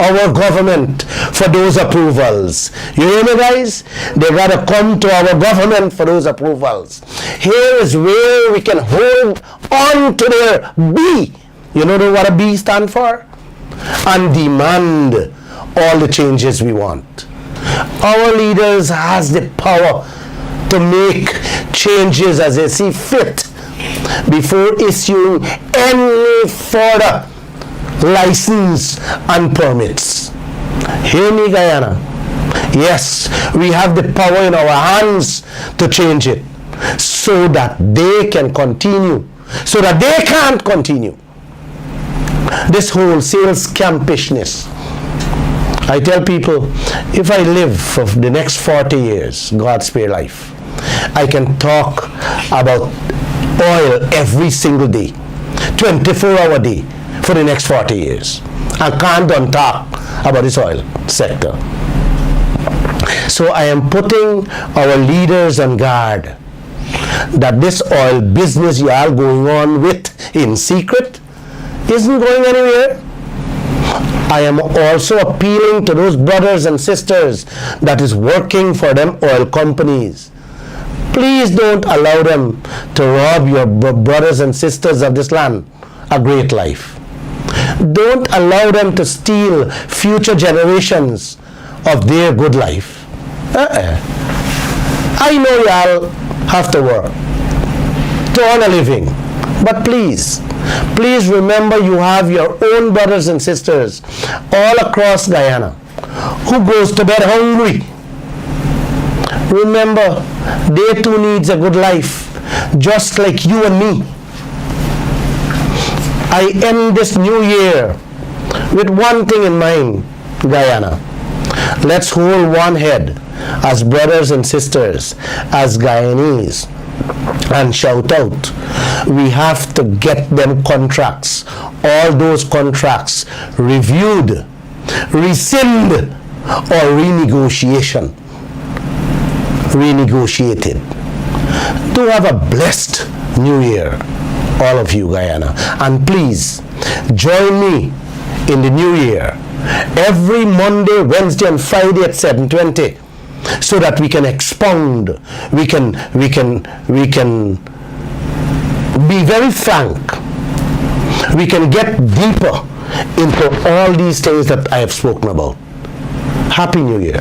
[SPEAKER 1] Our government for those approvals. You hear me, guys? They gotta come to our government for those approvals. Here is where we can hold on to their B. You know what a B stand for? And demand all the changes we want. Our leaders has the power to make changes as they see fit before issuing any further license and permits. Hear me, Guyana. Yes, we have the power in our hands to change it so that they can continue, so that they can't continue this wholesale scampishness. I tell people, if I live for the next 40 years, God spare life, I can talk about oil every single day, 24-hour day for the next 40 years. I can't don't talk about this oil sector. So I am putting our leaders on guard that this oil business you are going on with in secret isn't going anywhere. I am also appealing to those brothers and sisters that is working for them oil companies. Please don't allow them to rob your brothers and sisters of this land a great life. Don't allow them to steal future generations of their good life. I know y'all have to work to earn a living, but please remember you have your own brothers and sisters all across Guyana who goes to bed hungry. Remember, they too needs a good life, just like you and me. I end this new year with one thing in mind, Guyana. Let's hold one head as brothers and sisters, as Guyanese, and shout out. We have to get them contracts, all those contracts reviewed, rescind, or renegotiated. To have a blessed new year, all of you, Guyana. And please join me in the new year every Monday, Wednesday, and Friday at 7:20, so that we can expound, we can be very frank, we can get deeper into all these things that I have spoken about. Happy New Year.